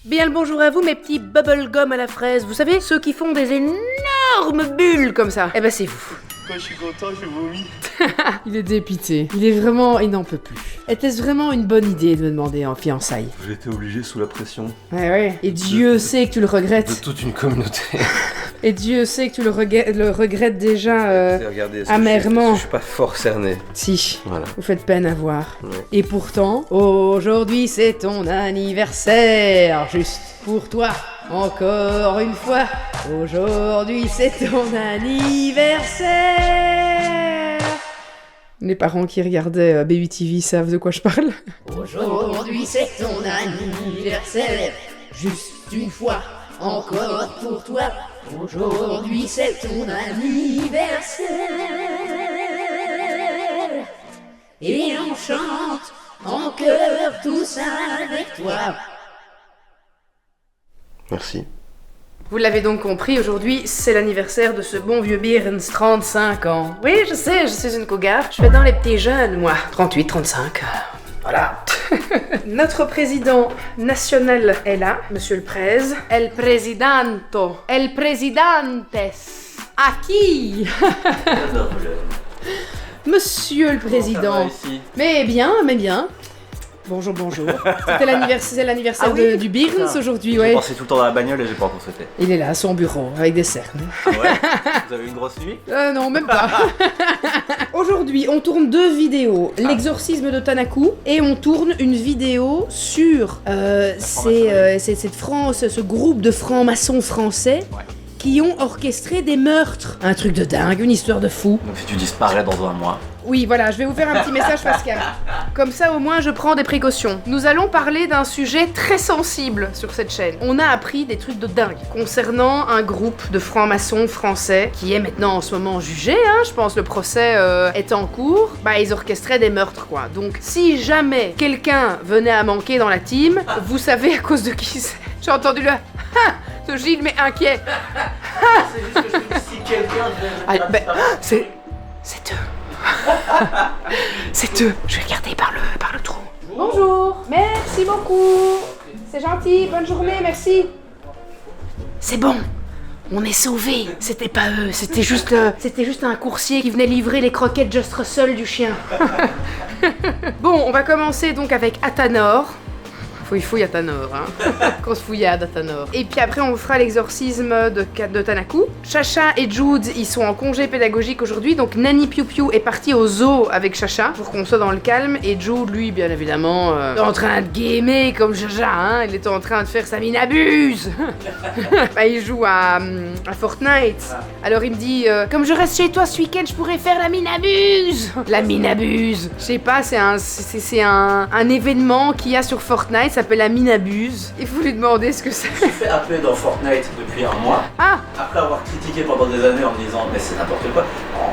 Bien le bonjour à vous mes petits bubblegum à la fraise, vous savez, ceux qui font des énormes bulles comme ça. Eh ben c'est vous. Quand je suis content, je vomis. Il est dépité, il n'en peut plus. Était-ce vraiment une bonne idée de me demander en fiançailles? J'étais obligé sous la pression. Ouais. Et Dieu sait que tu le regrettes. De toute une communauté. Et Dieu sait que tu le regrettes déjà Regardez, amèrement. Je suis pas fort cerné. Si, Voilà. vous faites peine à voir. Ouais. Et pourtant, aujourd'hui c'est ton anniversaire, juste pour toi. Encore une fois, aujourd'hui c'est ton anniversaire. Les parents qui regardaient BUTV savent de quoi je parle. Aujourd'hui c'est ton anniversaire, juste une fois, encore pour toi. Aujourd'hui c'est ton anniversaire. Et on chante en chœur tous avec toi. Merci. Vous l'avez donc compris, aujourd'hui, c'est l'anniversaire de ce bon vieux Behrens, 35 ans. Oui, je sais, je suis une cougar. Je fais dans les petits jeunes, moi. 38, 35. Voilà. Notre président national est là, monsieur le Prez. El Presidente. El Presidantes. Qui Monsieur le Président. Mais bien. Bonjour. C'était l'anniversaire du Behrens aujourd'hui, ouais. J'ai pensé tout le temps dans la bagnole et j'ai pas encore sauté. Il est là, à son bureau, avec des cernes. Ah ouais? Vous avez eu une grosse nuit? Non, même pas. Aujourd'hui, on tourne 2 vidéos. L'exorcisme de Tanaku et on tourne une vidéo sur ce groupe de francs-maçons français qui ont orchestré des meurtres. Un truc de dingue, une histoire de fou. Donc si tu disparais dans un mois. Oui, voilà, je vais vous faire un petit message Pascal. Comme ça, au moins, je prends des précautions. Nous allons parler d'un sujet très sensible sur cette chaîne. On a appris des trucs de dingue concernant un groupe de francs-maçons français qui est maintenant en ce moment jugé, hein, je pense le procès est en cours. Bah, ils orchestraient des meurtres, quoi. Donc, si jamais quelqu'un venait à manquer dans la team, vous savez à cause de qui c'est. J'ai entendu le de Gilles, mais inquiet. C'est juste que je me dis si quelqu'un devait... C'est eux. C'est eux. Je vais regarder par le trou. Bonjour. Merci beaucoup. C'est gentil. Bonne journée. Merci. C'est bon. On est sauvés. C'était pas eux. C'était juste un coursier qui venait livrer les croquettes Just Russell du chien. Bon, on va commencer donc avec Athanor. Fouille Athanor, hein. Grosse fouillade Athanor. Et puis après on fera l'exorcisme de Tanaku. Chacha et Jude, ils sont en congé pédagogique aujourd'hui, donc Nani Piu Piu est partie au zoo avec Chacha pour qu'on soit dans le calme, et Jude, lui, bien évidemment, est en train de gamer comme Chacha, hein. Il était en train de faire sa minabuse. Bah, il joue à Fortnite. Alors il me dit, comme je reste chez toi ce week-end, je pourrais faire la minabuse. La minabuse. Je sais pas, c'est un événement qu'il y a sur Fortnite, ça s'appelle la minabuse. Il faut lui demander ce que c'est. Je me suis fait appeler dans Fortnite depuis un mois. Ah! Après avoir critiqué pendant des années en me disant mais c'est n'importe quoi.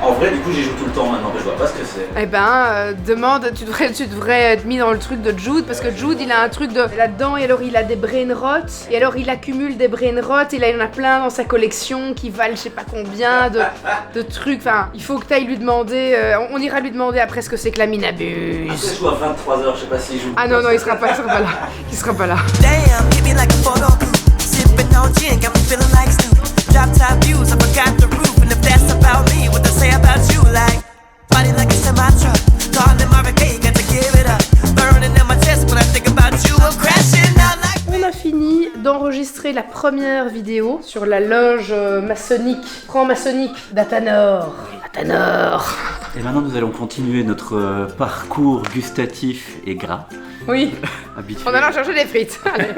En vrai du coup j'y joue tout le temps maintenant, mais je vois pas ce que c'est. Eh ben, demande, tu devrais être mis dans le truc de Jude, parce que Jude il a un truc de là-dedans, et alors il a des brain rot, et alors il accumule des brain rot, et là il en a plein dans sa collection qui valent je sais pas combien de trucs. Enfin, il faut que t'ailles lui demander, on ira lui demander après ce que c'est que la minabuse. Après je joue à 23h, je sais pas s'il joue. Ah non, il sera pas là. Il sera pas là. Damn, hit me like a photo group. Sipping on gin, got me feeling like Snoop. Drop top views, I forgot the roof. And if that's about me, what they say about you? Like, body like a semi-truck. Calling Marvin Gaye, got to give it up. Burning in my chest when I think about you. I'm crashing out like... On a fini d'enregistrer la première vidéo sur la loge franc-maçonnique d'Athanor. Athanor. Et maintenant nous allons continuer notre parcours gustatif et gras. Oui, Habitué. en allant chercher des frites. Allez.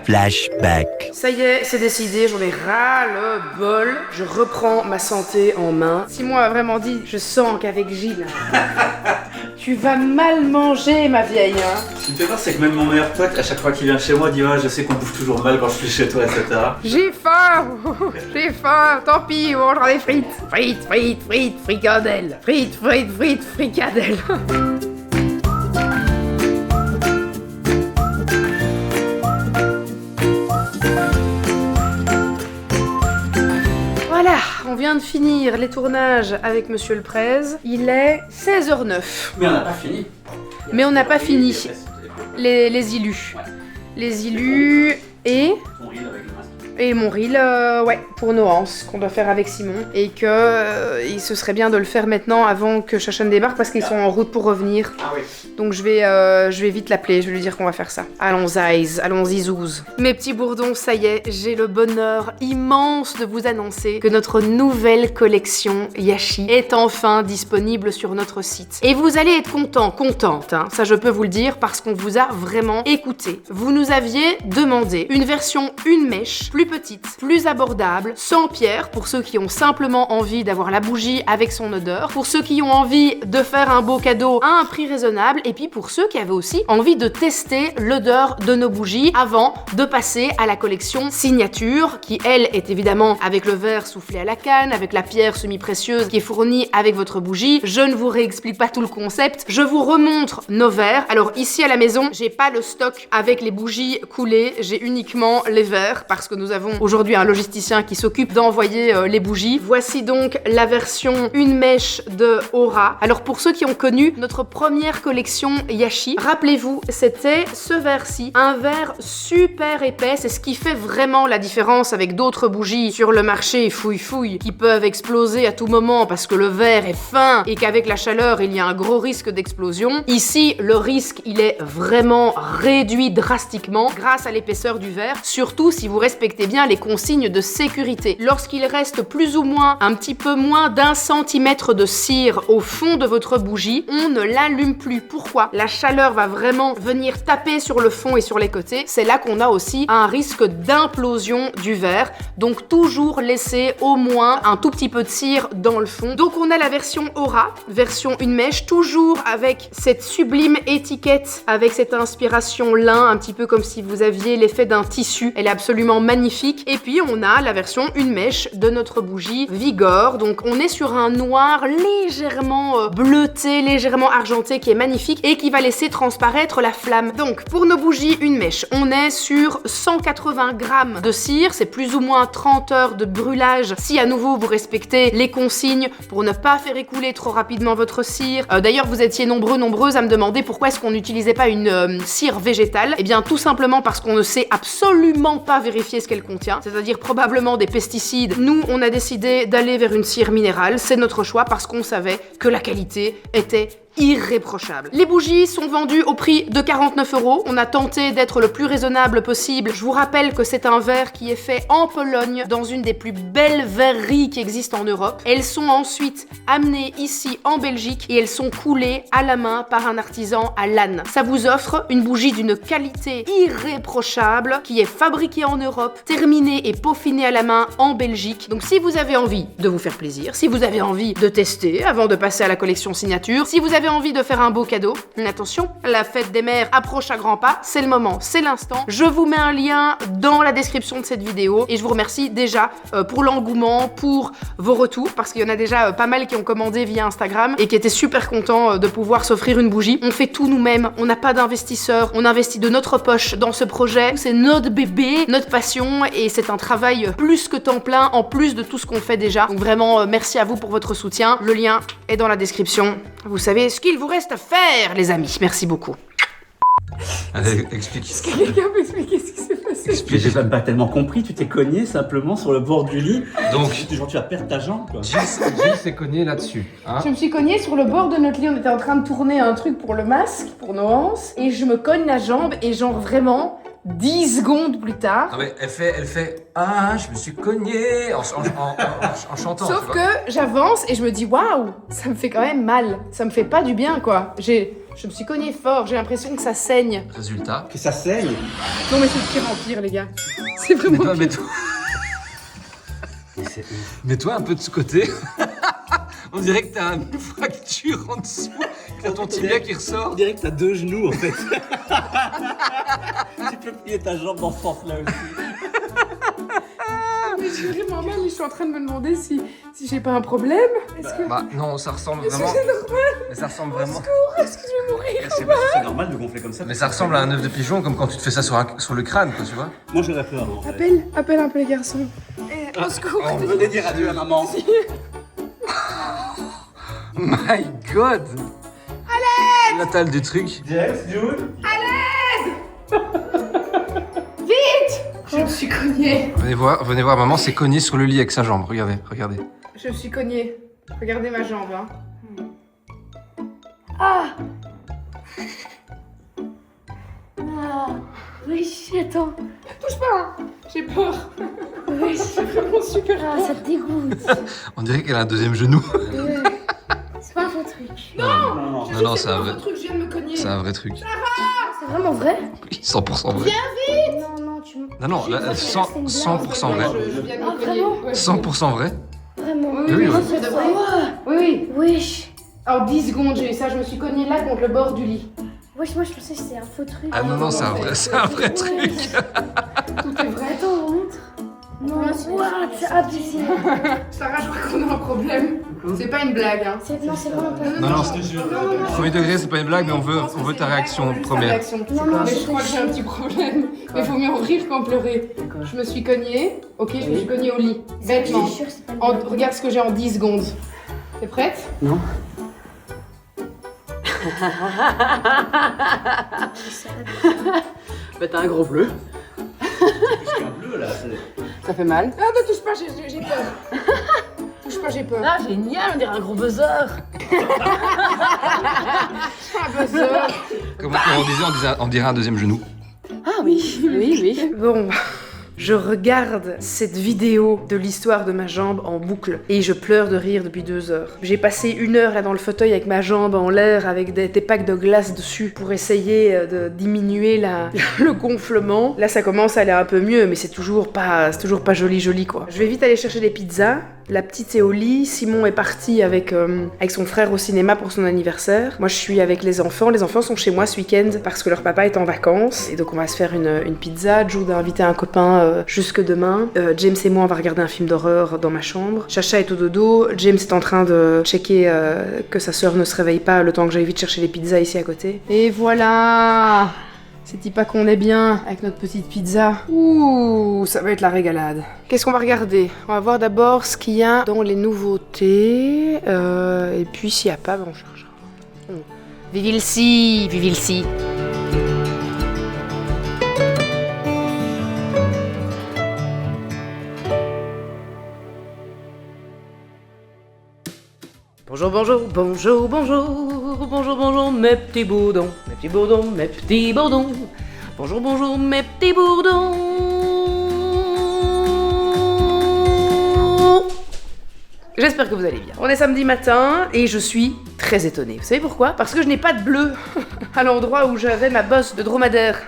Flashback. Ça y est, c'est décidé, j'en ai ras le bol. Je reprends ma santé en main. Simon a vraiment dit, je sens qu'avec Gilles, tu vas mal manger, ma vieille. Hein. Ce qui me fait peur, c'est que même mon meilleur pote, à chaque fois qu'il vient chez moi, dit ouais, je sais qu'on bouffe toujours mal quand je suis chez toi, etc. J'ai faim. Tant pis, on mangera des frites. Frites, fricadelles. Frites, fricadelles. Voilà, on vient de finir les tournages avec Monsieur le Prez. Il est 16h09. Mais on n'a pas fini. Mais on n'a pas fini. Les élus. Ouais. Les élus... Et Ton reel avec le masque. Et mon reel, ouais, pour Noance, qu'on doit faire avec Simon. Et que ce serait bien de le faire maintenant avant que Chachane débarque parce qu'ils sont en route pour revenir. Ah oui. Donc je vais vite l'appeler, je vais lui dire qu'on va faire ça. Allons-y zouz. Mes petits bourdons, ça y est, j'ai le bonheur immense de vous annoncer que notre nouvelle collection Yashi est enfin disponible sur notre site. Et vous allez être contente, hein, ça je peux vous le dire parce qu'on vous a vraiment écouté. Vous nous aviez demandé une version une mèche, plus petite, plus abordable, sans pierre pour ceux qui ont simplement envie d'avoir la bougie avec son odeur, pour ceux qui ont envie de faire un beau cadeau à un prix raisonnable, et puis pour ceux qui avaient aussi envie de tester l'odeur de nos bougies avant de passer à la collection signature, qui elle est évidemment avec le verre soufflé à la canne, avec la pierre semi-précieuse qui est fournie avec votre bougie. Je ne vous réexplique pas tout le concept, je vous remontre nos verres. Alors ici à la maison, j'ai pas le stock avec les bougies coulées, j'ai uniquement les verres parce que nous avons aujourd'hui un logisticien qui s'occupe d'envoyer les bougies. Voici donc la version une mèche de Aura. Alors pour ceux qui ont connu notre première collection Yashi, rappelez-vous, c'était ce verre-ci, un verre super épais, c'est ce qui fait vraiment la différence avec d'autres bougies sur le marché fouille qui peuvent exploser à tout moment parce que le verre est fin et qu'avec la chaleur il y a un gros risque d'explosion. Ici, le risque il est vraiment réduit drastiquement grâce à l'épaisseur du verre, surtout si vous respectez bien les consignes de sécurité. Lorsqu'il reste plus ou moins un petit peu moins d'1 centimètre de cire au fond de votre bougie, on ne l'allume plus. Pourquoi? La chaleur va vraiment venir taper sur le fond et sur les côtés. C'est là qu'on a aussi un risque d'implosion du verre. Donc toujours laisser au moins un tout petit peu de cire dans le fond. Donc on a la version Aura, version une mèche, toujours avec cette sublime étiquette, avec cette inspiration lin, un petit peu comme si vous aviez l'effet d'un tissu. Elle est absolument magnifique. Et puis on a la version une mèche de notre bougie Vigor. Donc on est sur un noir légèrement bleuté, légèrement argenté qui est magnifique et qui va laisser transparaître la flamme. Donc pour nos bougies une mèche, on est sur 180 grammes de cire, c'est plus ou moins 30 heures de brûlage si à nouveau vous respectez les consignes pour ne pas faire écouler trop rapidement votre cire. D'ailleurs vous étiez nombreuses à me demander pourquoi est-ce qu'on n'utilisait pas une cire végétale. Eh bien tout simplement parce qu'on ne sait absolument pas vérifier ce qu'elle contient, c'est-à-dire probablement des pesticides. Nous on a décidé d'aller vers une cire minérale, c'est notre choix parce qu'on savait que la qualité était irréprochable. Les bougies sont vendues au prix de 49 €. On a tenté d'être le plus raisonnable possible. Je vous rappelle que c'est un verre qui est fait en Pologne, dans une des plus belles verreries qui existent en Europe. Elles sont ensuite amenées ici en Belgique et elles sont coulées à la main par un artisan à Lannes. Ça vous offre une bougie d'une qualité irréprochable qui est fabriquée en Europe, terminée et peaufinée à la main en Belgique. Donc si vous avez envie de vous faire plaisir, si vous avez envie de tester avant de passer à la collection signature, si vous avez envie de faire un beau cadeau, mais attention, la fête des mères approche à grands pas, c'est le moment, c'est l'instant. Je vous mets un lien dans la description de cette vidéo et je vous remercie déjà pour l'engouement, pour vos retours, parce qu'il y en a déjà pas mal qui ont commandé via Instagram et qui étaient super contents de pouvoir s'offrir une bougie. On fait tout nous-mêmes, on n'a pas d'investisseurs, on investit de notre poche dans ce projet, c'est notre bébé, notre passion et c'est un travail plus que temps plein en plus de tout ce qu'on fait déjà. Donc vraiment, merci à vous pour votre soutien. Le lien est dans la description. Vous savez ce qu'il vous reste à faire, les amis. Merci beaucoup. Allez, explique. Est-ce que quelqu'un peut expliquer ce qui s'est passé? Mais j'ai même pas tellement compris, tu t'es cogné simplement sur le bord du lit. Donc, Genre tu vas perdre ta jambe quoi. Gilles s'est cogné là-dessus. Hein. Je me suis cognée sur le bord de notre lit. On était en train de tourner un truc pour le masque, pour Noance. Et je me cogne la jambe et genre vraiment 10 secondes plus tard. Ah mais elle fait ah je me suis cogné en chantant. Sauf tu vois. que j'avance et je me dis waouh, ça me fait quand même mal. Ça me fait pas du bien quoi. Je me suis cognée fort, j'ai l'impression que ça saigne. Résultat. Que ça saigne. Non mais c'est de pire en pire les gars. C'est vraiment... Mets-toi un peu de ce côté. On dirait que t'as une fracture en dessous. Que t'as ton tibia qui On ressort. dirait que t'as deux genoux en fait. Tu peux plier ta jambe dans ce sens-là aussi. Mais j'ai vraiment mal et je suis en train de me demander si j'ai pas un problème. Est-ce que... Bah non, ça ressemble Est-ce que vraiment. c'est normal? Mais ça ressemble vraiment. Est-ce que je vais mourir? C'est normal de gonfler comme ça. Mais ça ressemble à un œuf de pigeon comme quand tu te fais ça sur le crâne, quoi, tu vois. Moi j'aurais peur. En fait. Appelle un peu les garçons. Au secours. Venez dire adieu à maman. My God. Allez. La taille du truc. James, Jude. Vite! me suis cognée. Venez voir, maman s'est cognée sur le lit avec sa jambe. Regardez. Je me suis cognée. Regardez ma jambe, hein. Ah. Oui, attends. Touche pas, hein. J'ai peur. Oui, J'ai vraiment super peur. ça te dégoûte. On dirait qu'elle a un deuxième genou. Ouais. C'est pas un faux truc. Non, c'est un vrai. truc, je viens de me cogner. C'est un vrai truc. C'est vraiment vrai? Oui, 100% vrai. Non, tu me... Non, là, 100% vrai. Je viens de me Ah, cogner. vraiment Ouais. 100% vrai. Vraiment. Oui. C'est de vrai. Oui. Wesh. En 10 secondes, j'ai eu ça. Je me suis cognée là contre le bord du lit. Wesh, moi je pensais que c'était un faux truc. Ah non, c'est un vrai truc. Tout est vrai. Attends, montre. Non, c'est abusé. Sarah, je crois qu'on a un problème. C'est pas une blague, hein. Non, c'est vraiment pas Non, premier degré, c'est pas une blague, mais on veut ta réaction première. Non, Mais je crois que j'ai un petit problème. Mais il faut mieux en rire qu'en pleurer. Je me suis cognée. Ok, je me suis cognée au lit. Bêtement. Je suis sûre que c'est pas une blague. Regarde ce que j'ai en 10 secondes. T'es prête? Non. Bah t'as un gros bleu. C'est un bleu là. Ça fait mal. Ah, ne touche pas, j'ai peur. Touche pas, j'ai peur. Ah génial, on dirait un gros buzzer. Ah, buzzer. Comment on dirait un deuxième genou. Ah oui. Bon, je regarde cette vidéo de l'histoire de ma jambe en boucle et je pleure de rire depuis 2 heures. J'ai passé 1 heure là dans le fauteuil avec ma jambe en l'air avec des packs de glace dessus pour essayer de diminuer le gonflement. Là ça commence à aller un peu mieux mais c'est toujours pas joli quoi. Je vais vite aller chercher des pizzas. La petite est au lit, Simon est parti avec son frère au cinéma pour son anniversaire. Moi je suis avec les enfants sont chez moi ce week-end parce que leur papa est en vacances. Et donc on va se faire une pizza, Jude a invité un copain jusque demain. James et moi on va regarder un film d'horreur dans ma chambre. Chacha est au dodo, James est en train de checker que sa sœur ne se réveille pas le temps que j'aille vite chercher les pizzas ici à côté. Et voilà! C'est-il pas qu'on est bien avec notre petite pizza? Ouh, ça va être la régalade. Qu'est-ce qu'on va regarder? On va voir d'abord ce qu'il y a dans les nouveautés. Et puis s'il n'y a pas, ben on cherchera. Vivilsi, Vivilsi. Bonjour, mes petits bourdons, mes petits bourdons. Bonjour, mes petits bourdons. J'espère que vous allez bien. On est samedi matin et je suis très étonnée. Vous savez pourquoi? Parce que je n'ai pas de bleu à l'endroit où j'avais ma bosse de dromadaire.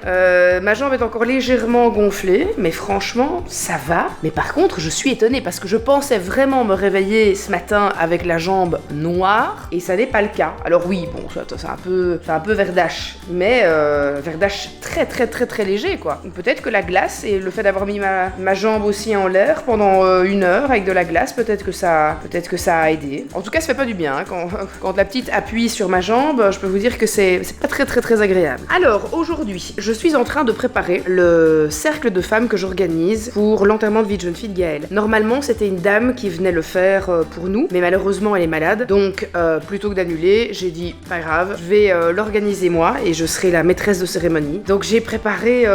Ma jambe est encore légèrement gonflée, mais franchement, ça va. Mais par contre, je suis étonnée parce que je pensais vraiment me réveiller ce matin avec la jambe noire et ça n'est pas le cas. Alors oui, bon, c'est un peu verdache, mais verdache très léger quoi. Peut-être que la glace et le fait d'avoir mis ma jambe aussi en l'air pendant 1 heure avec de la glace, peut-être que ça a aidé. En tout cas, ça fait pas du bien hein, quand la petite appuie sur ma jambe, je peux vous dire que c'est pas très agréable. Alors, aujourd'hui, je suis en train de préparer le cercle de femmes que j'organise pour l'enterrement de vie de jeune fille de Gaëlle. Normalement, c'était une dame qui venait le faire pour nous, mais malheureusement, elle est malade. Donc, plutôt que d'annuler, j'ai dit, pas grave, je vais l'organiser moi et je serai la maîtresse de cérémonie. Donc, j'ai préparé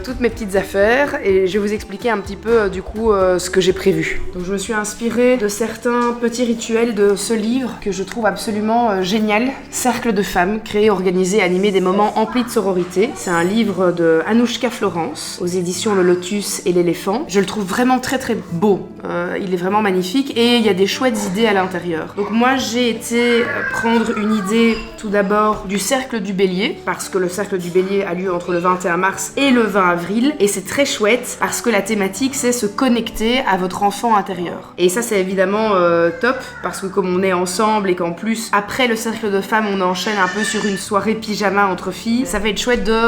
toutes mes petites affaires et je vais vous expliquer un petit peu, du coup, ce que j'ai prévu. Donc, je me suis inspirée de certains petits rituels de ce livre que je trouve absolument génial. Cercle de femmes, créé, organisé, animé des moments emplis de sororité. C'est un livre de Anouchka Florence, aux éditions Le Lotus et l'Éléphant. Je le trouve vraiment très beau. Il est vraiment magnifique et il y a des chouettes idées à l'intérieur. Donc moi j'ai été prendre une idée tout d'abord du Cercle du Bélier, parce que le Cercle du Bélier a lieu entre le 21 mars et le 20 avril, et c'est très chouette parce que la thématique c'est se connecter à votre enfant intérieur. Et ça c'est évidemment top, parce que comme on est ensemble et qu'en plus après le cercle de femmes on enchaîne un peu sur une soirée pyjama entre filles, ça va être chouette de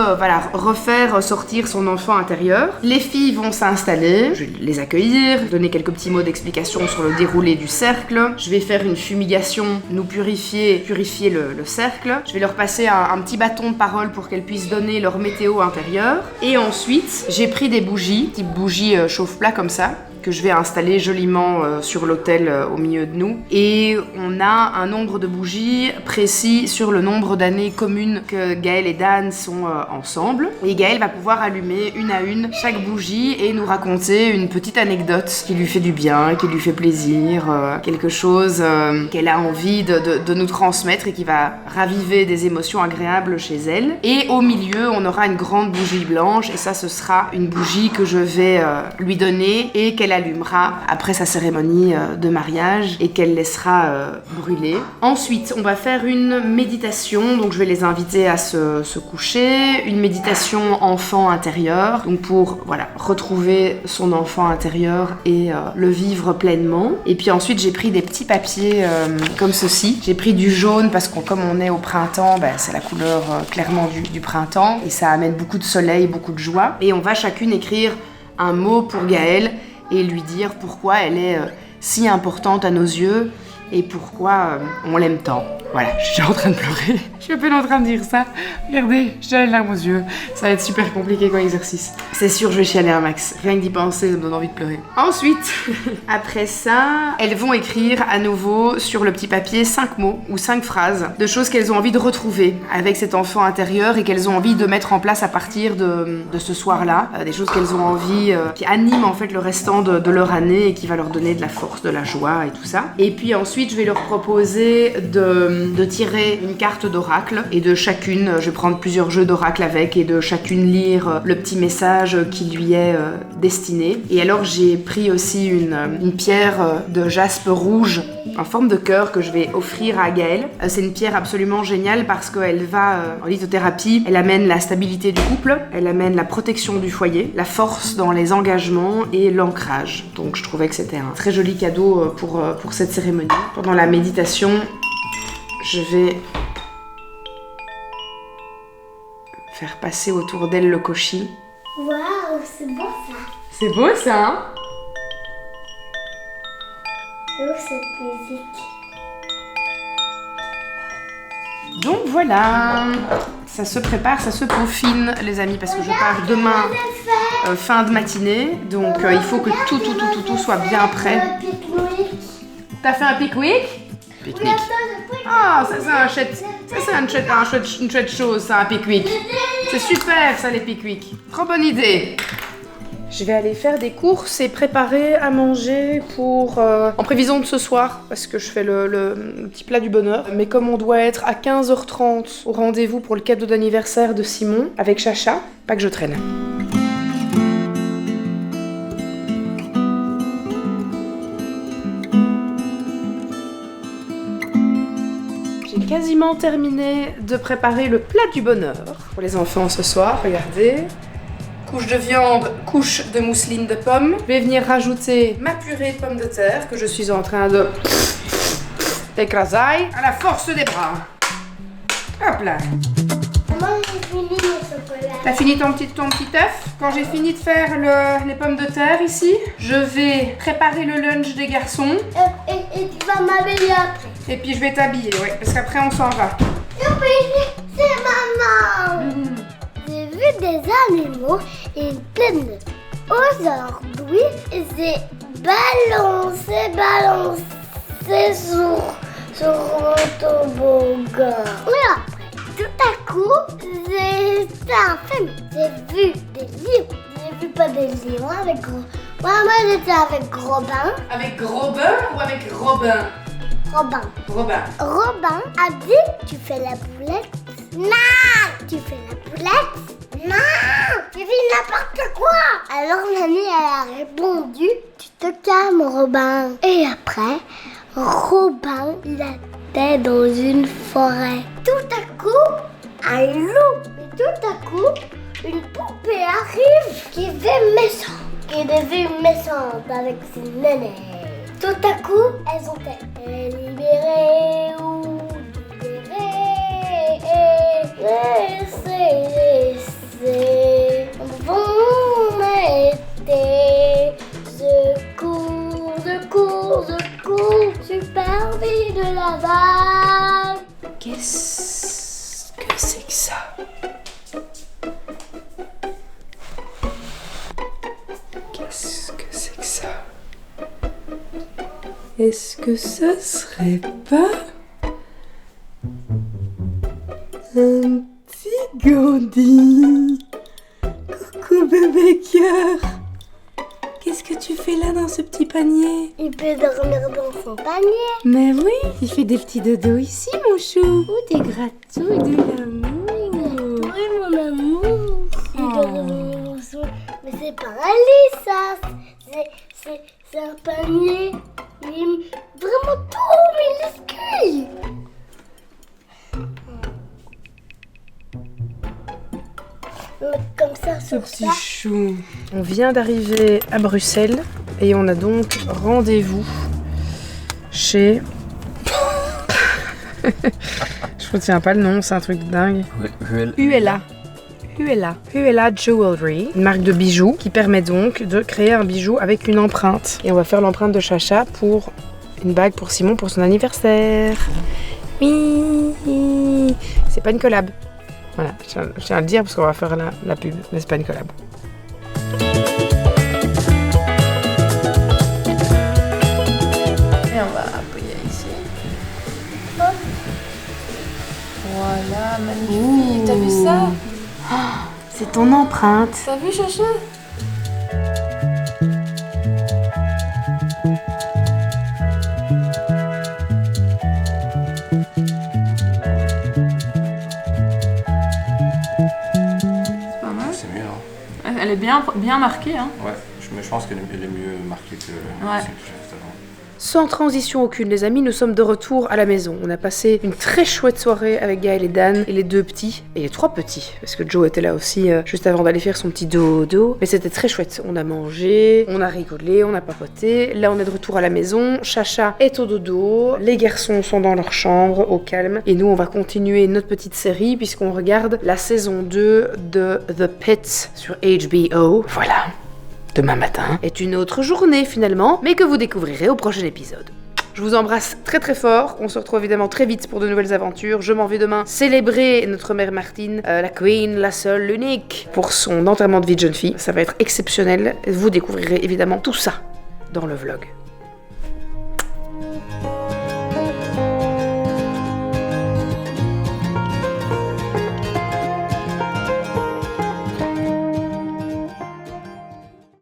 refaire sortir son enfant intérieur. Les filles vont s'installer, je vais les accueillir, donner quelques petits mots d'explication sur le déroulé du cercle. Je vais faire une fumigation, nous purifier le cercle. Je vais leur passer un petit bâton de parole pour qu'elles puissent donner leur météo intérieure. Et ensuite j'ai pris des bougies, type bougies chauffe-plat comme ça. que je vais installer joliment sur l'autel au milieu de nous. Et on a un nombre de bougies précis sur le nombre d'années communes que Gaël et Dan sont ensemble. Et Gaël va pouvoir allumer une à une chaque bougie et nous raconter une petite anecdote qui lui fait du bien, qui lui fait plaisir, quelque chose qu'elle a envie de nous transmettre et qui va raviver des émotions agréables chez elle. Et au milieu, on aura une grande bougie blanche et ça, ce sera une bougie que je vais lui donner et qu'elle allumera après sa cérémonie de mariage et qu'elle laissera brûler. Ensuite, on va faire une méditation, donc je vais les inviter à se coucher, une méditation enfant intérieur, donc pour voilà, retrouver son enfant intérieur et le vivre pleinement. Et puis ensuite, j'ai pris des petits papiers comme ceci. J'ai pris du jaune parce que comme on est au printemps, c'est la couleur clairement du printemps et ça amène beaucoup de soleil, beaucoup de joie. Et on va chacune écrire un mot pour Gaëlle et lui dire pourquoi elle est si importante à nos yeux et pourquoi on l'aime tant. Voilà, je suis en train de pleurer. Je suis à peine en train de dire ça. Regardez, j'ai les larmes aux yeux. Ça va être super compliqué comme exercice. C'est sûr, je vais chialer un max. Rien que d'y penser, ça me donne envie de pleurer. Ensuite, après ça, elles vont écrire à nouveau sur le petit papier 5 mots ou 5 phrases de choses qu'elles ont envie de retrouver avec cet enfant intérieur et qu'elles ont envie de mettre en place à partir de ce soir-là. Des choses qu'elles ont envie, qui animent en fait le restant de leur année et qui va leur donner de la force, de la joie et tout ça. Et puis ensuite, je vais leur proposer de tirer une carte d'oracle et de chacune, je vais prendre plusieurs jeux d'oracle avec et de chacune lire le petit message qui lui est destiné. Et alors j'ai pris aussi une pierre de jaspe rouge en forme de cœur que je vais offrir à Gaëlle. C'est une pierre absolument géniale parce qu'elle va, en lithothérapie, elle amène la stabilité du couple, elle amène la protection du foyer, la force dans les engagements et l'ancrage. Donc je trouvais que c'était un très joli cadeau pour cette cérémonie. Pendant la méditation, je vais faire passer autour d'elle le koshi. Waouh, c'est beau ça. C'est beau ça, hein? C'est beau cette musique. Donc voilà, ça se prépare, ça se peaufine les amis parce que je pars demain fin de matinée. Donc il faut que tout soit bien prêt. T'as fait un pique-nique? Pique-nique. Ah, ça c'est une chouette chose, ça, un pique-nique. C'est super, ça, les pique-niques. Trop bonne idée. Je vais aller faire des courses et préparer à manger pour en prévision de ce soir, parce que je fais le petit plat du bonheur. Mais comme on doit être à 15h30 au rendez-vous pour le cadeau d'anniversaire de Simon, avec Chacha, pas que je traîne. J'ai quasiment terminé de préparer le plat du bonheur pour les enfants ce soir, regardez. Couche de viande, couche de mousseline de pommes. Je vais venir rajouter ma purée de pommes de terre que je suis en train de écraser à la force des bras. Hop là. Maman, j'ai fini le chocolat. T'as fini ton petit œuf? Quand j'ai fini de faire les pommes de terre ici, je vais préparer le lunch des garçons. Et tu vas m'habiller après. Et puis je vais t'habiller, ouais, parce qu'après on s'en va. C'est maman. J'ai vu des animaux et une plaine. Aujourd'hui, j'ai balancé sur un toboggan. Et après, tout à coup, j'étais en film. J'ai vu des livres. J'ai vu pas des livres avec gros. Moi, j'étais avec Robin. Avec Robin ou avec Robin? Robin. Robin. Robin a dit, tu fais la boulette. Non, tu fais la boulette. Non, tu fais n'importe quoi. Alors Mamie, elle a répondu, tu te calmes Robin. Et après, Robin, il était dans une forêt. Tout à coup, un loup. Et tout à coup, une poupée arrive qui devait méchante avec ses nénés. Tout à coup, elles ont été libérées ou libérées. Laissez. Vont m'aider. Secours, secours, secours. Super vie de la vague. Qu'est-ce que c'est que ça? Qu'est-ce que c'est que ça? Est-ce que ce serait pas un petit Gandhi? Coucou bébé cœur. Qu'est-ce que tu fais là dans ce petit panier? Il peut dormir dans son panier. Mais oui, il fait des petits dodos ici mon chou. Ou des gratouilles de l'amour. Oui, mon amour. Il dort dans son... Mais c'est pas un lit, ça. C'est un panier. Il est vraiment tout minuscule. Comme ça, sur ça. Chou. On vient d'arriver à Bruxelles et on a donc rendez-vous chez... Je retiens pas le nom, c'est un truc de dingue. Huela Jewelry, une marque de bijoux qui permet donc de créer un bijou avec une empreinte. Et on va faire l'empreinte de Chacha pour une bague pour Simon pour son anniversaire. Oui, c'est pas une collab. Voilà, je tiens à le dire parce qu'on va faire la pub, mais c'est pas une collab. Et on va appuyer ici. Voilà, magnifique. T'as vu ça? C'est ton empreinte. T'as vu, Chacha? C'est mieux, hein. Elle est bien marquée, hein. Ouais, je pense qu'elle est mieux marquée que Ouais. celle que j'ai faite avant. Sans transition aucune, les amis, nous sommes de retour à la maison. On a passé une très chouette soirée avec Gaël et Dan et les deux petits, et les trois petits, parce que Joe était là aussi juste avant d'aller faire son petit dodo. Mais c'était très chouette. On a mangé, on a rigolé, on a papoté. Là, on est de retour à la maison. Chacha est au dodo, les garçons sont dans leur chambre, au calme. Et nous, on va continuer notre petite série puisqu'on regarde la saison 2 de The Pit sur HBO. Voilà. Demain matin est une autre journée finalement, mais que vous découvrirez au prochain épisode. Je vous embrasse très très fort, on se retrouve évidemment très vite pour de nouvelles aventures. Je m'en vais demain célébrer notre mère Martine, la queen, la seule, l'unique, pour son enterrement de vie de jeune fille. Ça va être exceptionnel, vous découvrirez évidemment tout ça dans le vlog.